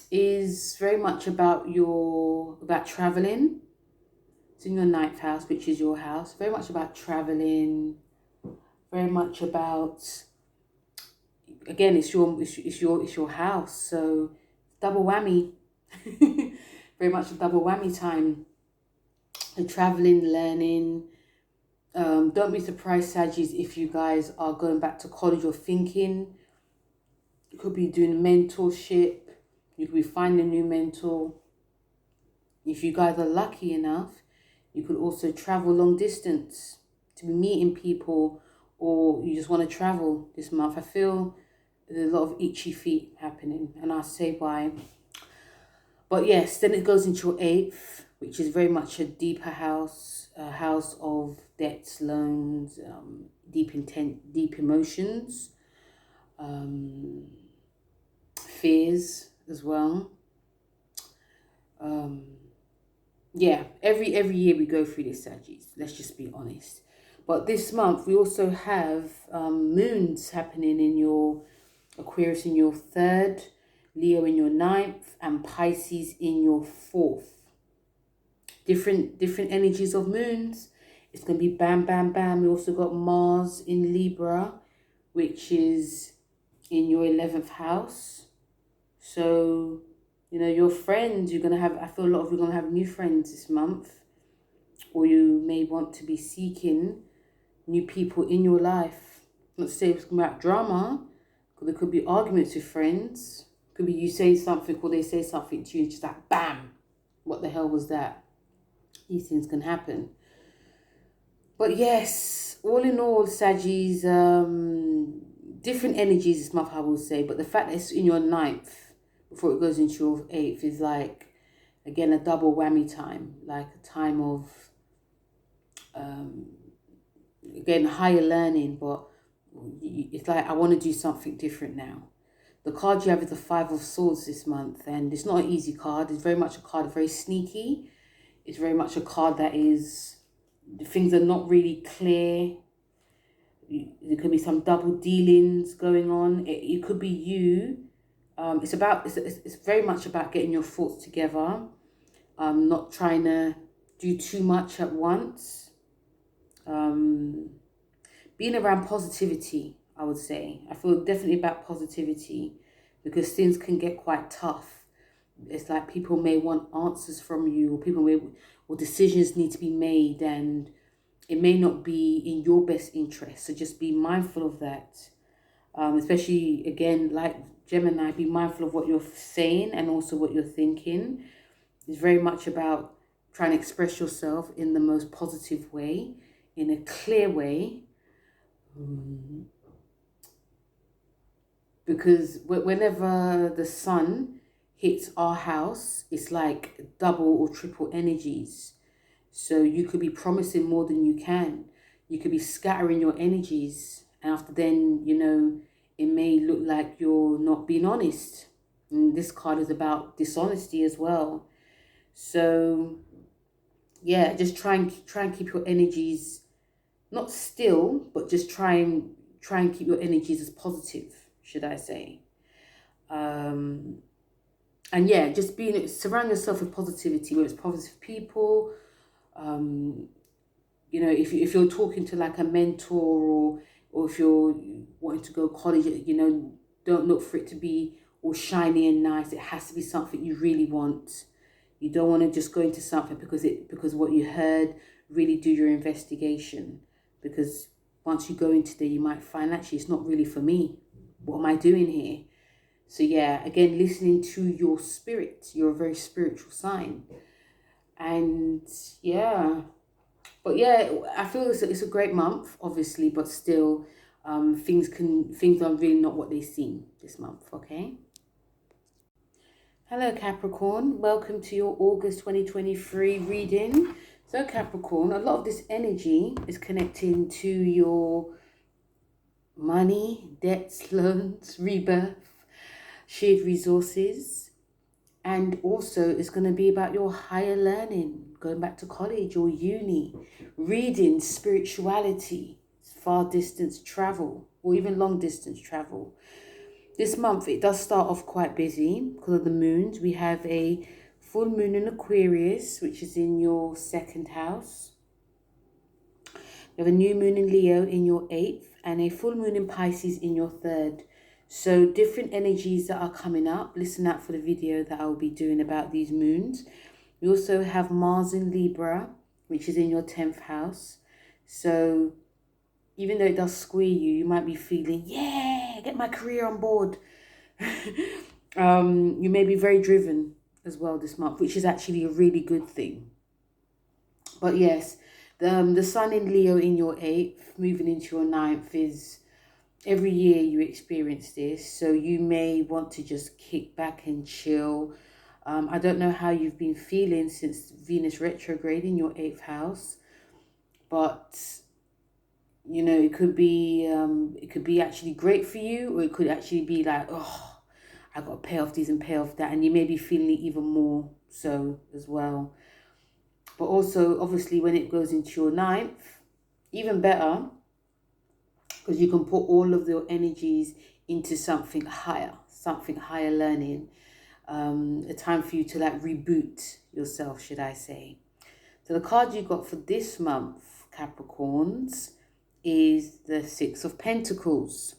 is very much about traveling. It's in your 9th house, which is your house. Very much about traveling. Very much about, again, it's your house. So, double whammy. Very much a double whammy time. The traveling, learning. Don't be surprised, Saggies, if you guys are going back to college or thinking. You could be doing mentorship. You could be finding a new mentor. If you guys are lucky enough, you could also travel long distance to be meeting people, or you just want to travel this month. I feel there's a lot of itchy feet happening, and I'll say why. But yes, then it goes into your 8th, which is very much a deeper house, a house of debts, loans, deep intent, deep emotions, fears as well. Yeah, every year we go through this, Saggies. Let's just be honest. But this month we also have moons happening in your Aquarius in your 3rd, Leo in your 9th, and Pisces in your 4th. Different energies of moons. It's going to be bam, bam, bam. We also got Mars in Libra, which is in your 11th house. So, you know, your friends, you're going to have, I feel a lot of you are going to have new friends this month. Or you may want to be seeking new people in your life. Not to say it's about drama, because there could be arguments with friends. Could be you say something or they say something to you, just like, bam, what the hell was that? These things can happen. But yes, all in all, Saggies, different energies this month, I will say. But the fact that it's in your 9th before it goes into your 8th is like, again, a double whammy time. Like a time of, again, higher learning. But it's like, I want to do something different now. The card you have is the 5 of Swords this month. And it's not an easy card. It's very much a card, very sneaky. It's very much a card that is, things are not really clear. There could be some double dealings going on. It could be you. It's very much about getting your thoughts together. Not trying to do too much at once. Being around positivity, I would say. I feel definitely about positivity, because things can get quite tough. It's like people may want answers from you, or decisions need to be made, and it may not be in your best interest. So just be mindful of that. Especially, again, like Gemini, be mindful of what you're saying and also what you're thinking. It's very much about trying to express yourself in the most positive way, in a clear way. Because whenever the sun hits our house, it's like double or triple energies. So you could be promising more than you can. You could be scattering your energies. And after then, you know, it may look like you're not being honest. And this card is about dishonesty as well. So yeah, just try and keep your energies not still, but just try and keep your energies as positive, should I say. And yeah, just surround yourself with positivity, whether it's positive people. You know, if you're talking to like a mentor, or if you're wanting to go college, you know, don't look for it to be all shiny and nice. It has to be something you really want. You don't want to just go into something because what you heard. Really do your investigation, because once you go into there, you might find actually it's not really for me. What am I doing here? So yeah, again, listening to your spirit. You're a very spiritual sign. And yeah, but yeah, I feel it's a great month, obviously, but still, things are really not what they seem this month. Okay. Hello Capricorn, welcome to your August 2023 reading. So Capricorn, a lot of this energy is connecting to your money, debts, loans, rebirth, shared resources, and also it's going to be about your higher learning, going back to college or uni, reading, spirituality, far distance travel, or even long distance travel. This month, it does start off quite busy because of the moons. We have a full moon in Aquarius, which is in your second house. We have a new moon in Leo in your eighth, and a full moon in Pisces in your third. So different energies that are coming up. Listen out for the video that I will be doing about these moons. We also have Mars in Libra, which is in your 10th house. So even though it does square you, you might be feeling, yeah, get my career on board. You may be very driven as well this month, which is actually a really good thing. But yes, the sun in Leo in your 8th, moving into your 9th, is every year you experience this. So you may want to just kick back and chill. I don't know how you've been feeling since Venus retrograde in your 8th house, but you know, it could be actually great for you, or it could actually be like, oh, I got to pay off this and pay off that, and you may be feeling it even more so as well. But also, obviously, when it goes into your 9th, even better, because you can put all of your energies into something higher learning. A time for you to like reboot yourself, should I say. So the card you got for this month, Capricorns, is the Six of Pentacles.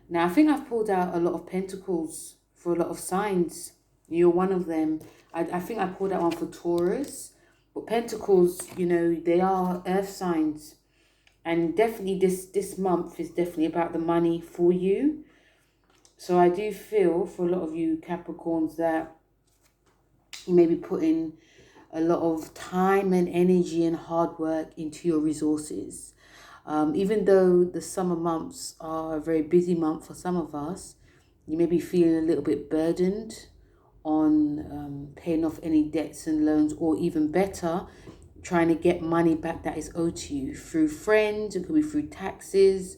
Now, I think I've pulled out a lot of pentacles for a lot of signs. You're one of them. I think I pulled out one for Taurus. But pentacles, you know, they are earth signs. And definitely this month is definitely about the money for you. So I do feel for a lot of you Capricorns that you may be putting a lot of time and energy and hard work into your resources. Even though the summer months are a very busy month for some of us, you may be feeling a little bit burdened on paying off any debts and loans, or even better, trying to get money back that is owed to you through friends. It could be through taxes.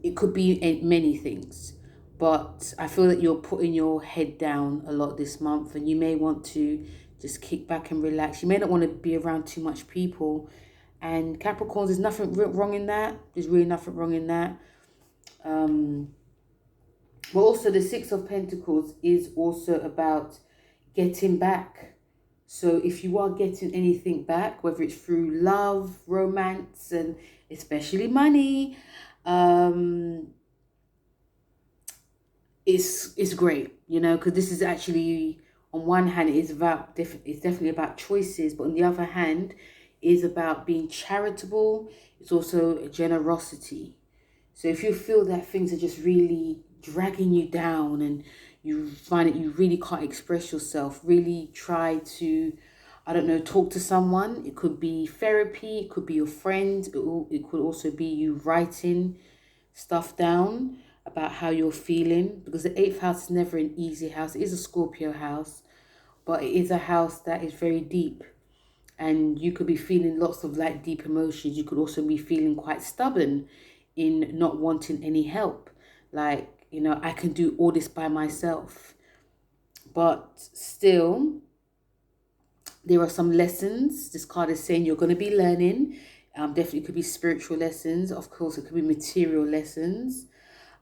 It could be many things. But I feel that you're putting your head down a lot this month, and you may want to just kick back and relax. You may not want to be around too much people. And Capricorns, there's nothing wrong in that. There's really nothing wrong in that. But also the Six of Pentacles is also about getting back. So if you are getting anything back, whether it's through love, romance, and especially money, It's great, you know, because this is actually, on one hand, it is about it's definitely about choices, but on the other hand, is about being charitable. It's also generosity. So if you feel that things are just really dragging you down and you find that you really can't express yourself, really try to, I don't know, talk to someone. It could be therapy, it could be your friend, it could also be you writing stuff down about how you're feeling, because the eighth house is never an easy house. It is a Scorpio house, but it is a house that is very deep, and you could be feeling lots of like deep emotions. You could also be feeling quite stubborn in not wanting any help, like, you know, I can do all this by myself. But still, there are some lessons this card is saying you're going to be learning. Definitely could be spiritual lessons, of course it could be material lessons.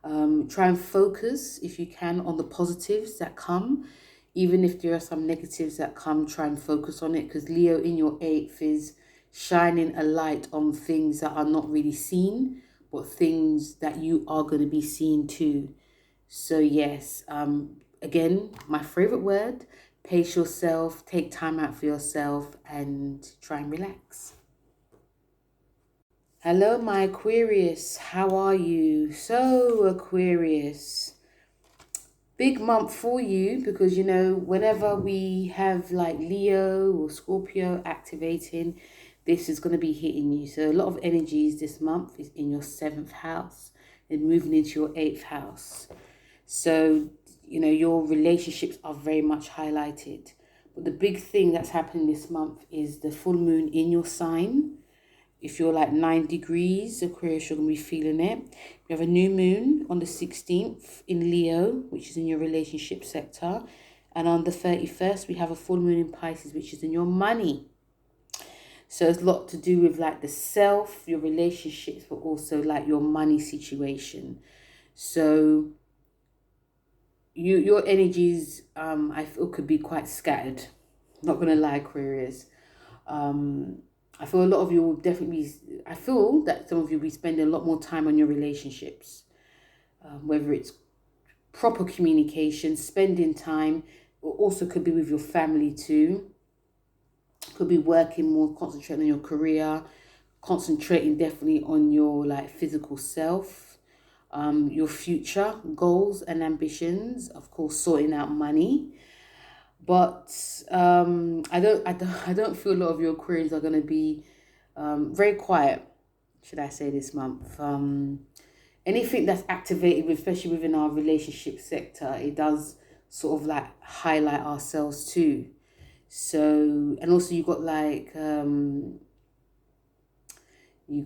Try and focus, if you can, on the positives that come. Even if there are some negatives that come, try and focus on it, because Leo in your eighth is shining a light on things that are not really seen, but things that you are going to be seeing too. So yes, again, my favorite word, pace yourself, take time out for yourself, and try and relax. Hello, my Aquarius. How are you? So, Aquarius, big month for you, because, you know, whenever we have like Leo or Scorpio activating, this is going to be hitting you. So a lot of energies this month is in your seventh house and moving into your eighth house. So, you know, your relationships are very much highlighted. But the big thing that's happening this month is the full moon in your sign. If you're like 9 degrees Aquarius, you're going to be feeling it. We have a new moon on the 16th in Leo, which is in your relationship sector. And on the 31st, we have a full moon in Pisces, which is in your money. So it's a lot to do with like the self, your relationships, but also like your money situation. So your energies, I feel, could be quite scattered. Not going to lie, Aquarius. I feel a lot of you will definitely I feel that some of you will be spending a lot more time on your relationships, whether it's proper communication, spending time, or also could be with your family too. Could be working more, concentrating on your career, concentrating definitely on your like physical self, your future goals and ambitions, of course, sorting out money. But I don't feel a lot of your Aquarians are going to be very quiet, should I say, this month. Anything that's activated, especially within our relationship sector, it does sort of like highlight ourselves too. So, and also you got like you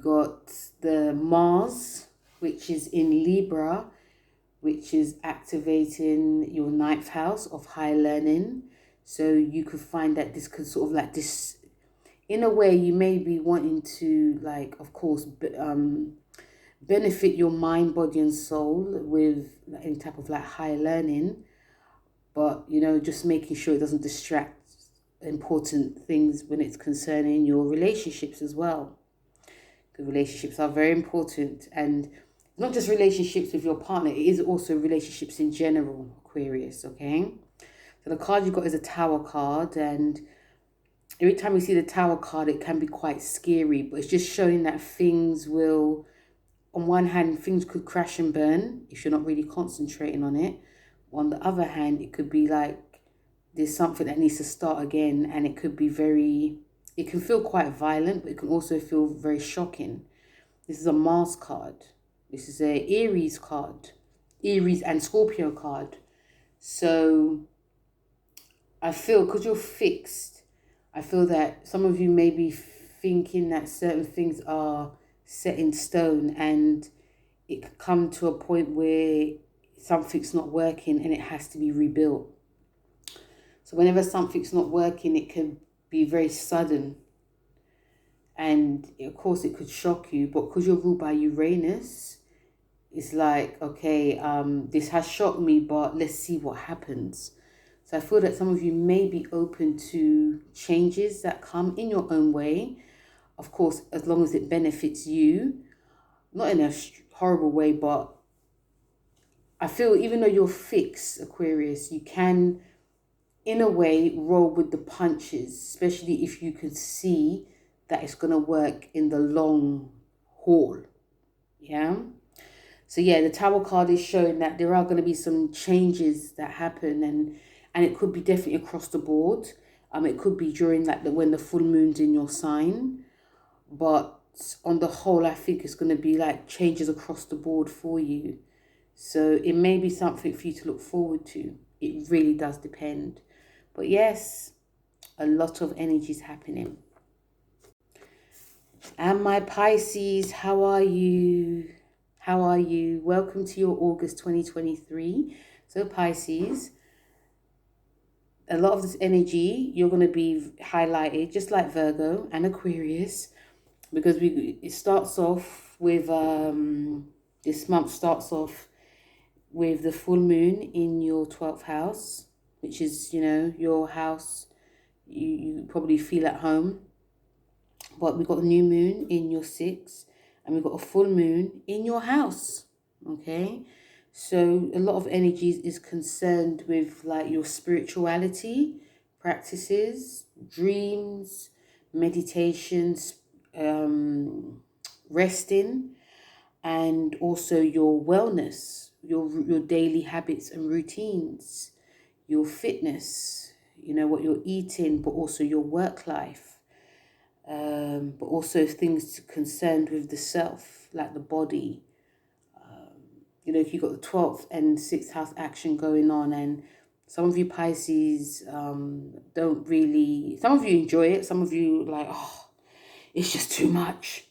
got the Mars, which is in Libra, which is activating your ninth house of high learning. So you could find that this could sort of like this, in a way, you may be wanting to, like, of course, benefit your mind, body, and soul with any type of like high learning, but, you know, just making sure it doesn't distract important things when it's concerning your relationships as well. Because relationships are very important, and not just relationships with your partner, it is also relationships in general, Aquarius, okay? So the card you got is a Tower card, and every time you see the Tower card, it can be quite scary, but it's just showing that things will, on one hand, things could crash and burn if you're not really concentrating on it. On the other hand, it could be like there's something that needs to start again, and it could be very, it can feel quite violent, but it can also feel very shocking. This is a Mars card. This is a Aries card, Aries and Scorpio card. So I feel, because you're fixed, I feel that some of you may be thinking that certain things are set in stone, and it could come to a point where something's not working and it has to be rebuilt. So whenever something's not working, it can be very sudden. And of course, it could shock you. But because you're ruled by Uranus, it's like, okay, this has shocked me, but let's see what happens. So I feel that some of you may be open to changes that come in your own way. Of course, as long as it benefits you, not in a horrible way, but I feel even though you're fixed, Aquarius, you can, in a way, roll with the punches, especially if you can see that it's going to work in the long haul. Yeah. So yeah, the Tower card is showing that there are going to be some changes that happen, and it could be definitely across the board. It could be during like when the full moon's in your sign, but on the whole, I think it's going to be like changes across the board for you. So it may be something for you to look forward to. It really does depend. But yes, a lot of energy is happening. And my Pisces, how are you? How are you? Welcome to your August 2023. So Pisces, a lot of this energy, you're going to be highlighted just like Virgo and Aquarius, because it starts off with, this month starts off with the full moon in your 12th house, which is, you know, your house you probably feel at home. But we've got a new moon in your 6th, and we've got a full moon in your house. Okay, so a lot of energy is concerned with like your spirituality practices, dreams, meditations, resting, and also your wellness, your daily habits and routines, your fitness, you know, what you're eating, but also your work life. But also things concerned with the self, like the body. You know, if you've got the 12th and 6th house action going on, and some of you Pisces don't really, some of you enjoy it, some of you like, oh, it's just too much.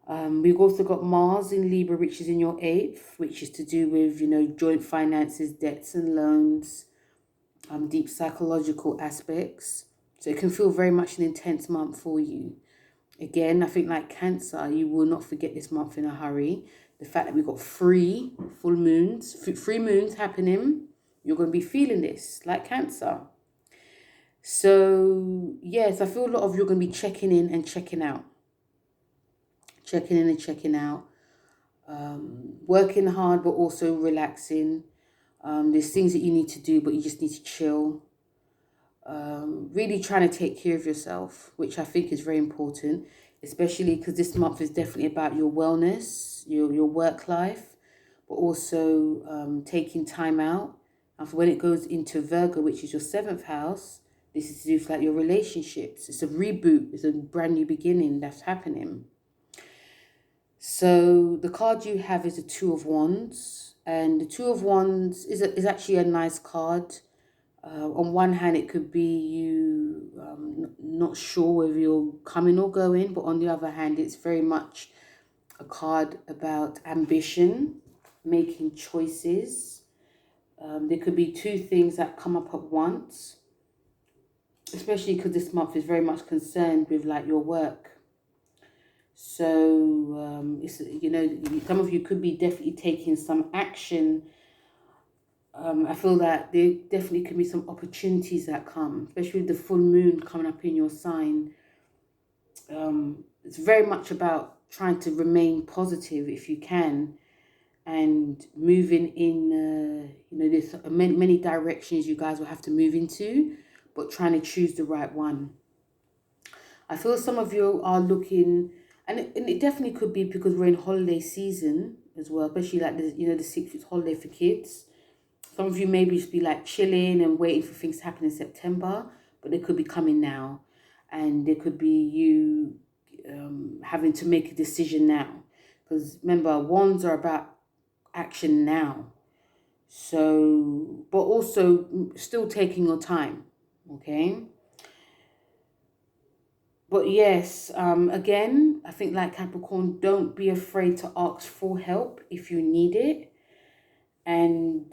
We've also got Mars in Libra, which is in your 8th, which is to do with, you know, joint finances, debts and loans, deep psychological aspects. So it can feel very much an intense month for you. Again, I think like Cancer, you will not forget this month in a hurry. The fact that we've got three moons happening, you're going to be feeling this like Cancer. So yes, I feel a lot of you are going to be checking in and checking out. Checking in and checking out. Working hard, but also relaxing. There's things that you need to do, but you just need to chill. Really trying to take care of yourself, which I think is very important, especially because this month is definitely about your wellness, your work life, but also taking time out. And for when it goes into Virgo, which is your 7th house, this is to do with like your relationships. It's a reboot. It's a brand new beginning that's happening. So the card you have is a Two of Wands, and the Two of Wands is actually a nice card. On one hand, it could be you not sure whether you're coming or going, but on the other hand, it's very much a card about ambition, making choices. There could be two things that come up at once, especially because this month is very much concerned with like your work. So it's, you know, some of you could be definitely taking some action. I feel that there definitely can be some opportunities that come, especially with the full moon coming up in your sign. It's very much about trying to remain positive if you can, and moving in, you know, there's many directions you guys will have to move into, but trying to choose the right one. I feel some of you are looking, and it definitely could be because we're in holiday season as well, especially like the, you know, the 6 weeks holiday for kids. Some of you maybe just be like chilling and waiting for things to happen in September, but they could be coming now. And there could be you having to make a decision now. Because remember, wands are about action now. So, but also still taking your time, okay? But yes, again, I think like Capricorn, don't be afraid to ask for help if you need it. And,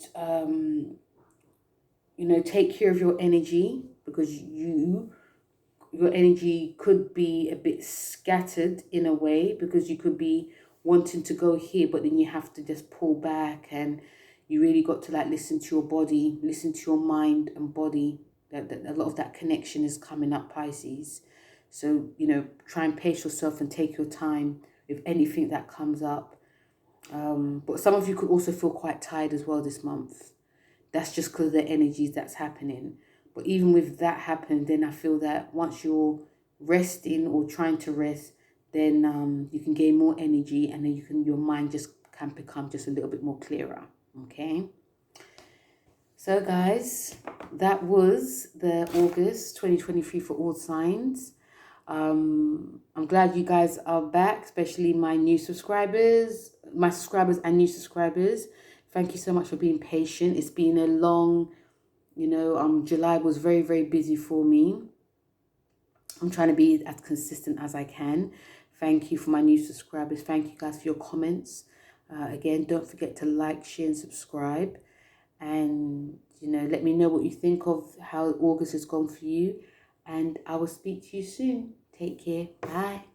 you know, take care of your energy, because your energy could be a bit scattered in a way, because you could be wanting to go here, but then you have to just pull back, and you really got to like listen to your body, listen to your mind and body. That a lot of that connection is coming up, Pisces. So, you know, try and pace yourself and take your time with anything that comes up. But some of you could also feel quite tired as well this month. That's just because of the energies that's happening. But even with that happening, then I feel that once you're resting or trying to rest, then you can gain more energy, and then your mind just can become just a little bit more clearer. Okay. So guys, that was the August 2023 for all signs. I'm glad you guys are back, especially my subscribers and new subscribers. Thank you so much for being patient. It's been a long, July was very, very busy for me. I'm trying to be as consistent as I can. Thank you for my new subscribers. Thank you guys for your comments. Again, don't forget to like, share, and subscribe. And, let me know what you think of how August has gone for you. And I will speak to you soon. Take care. Bye.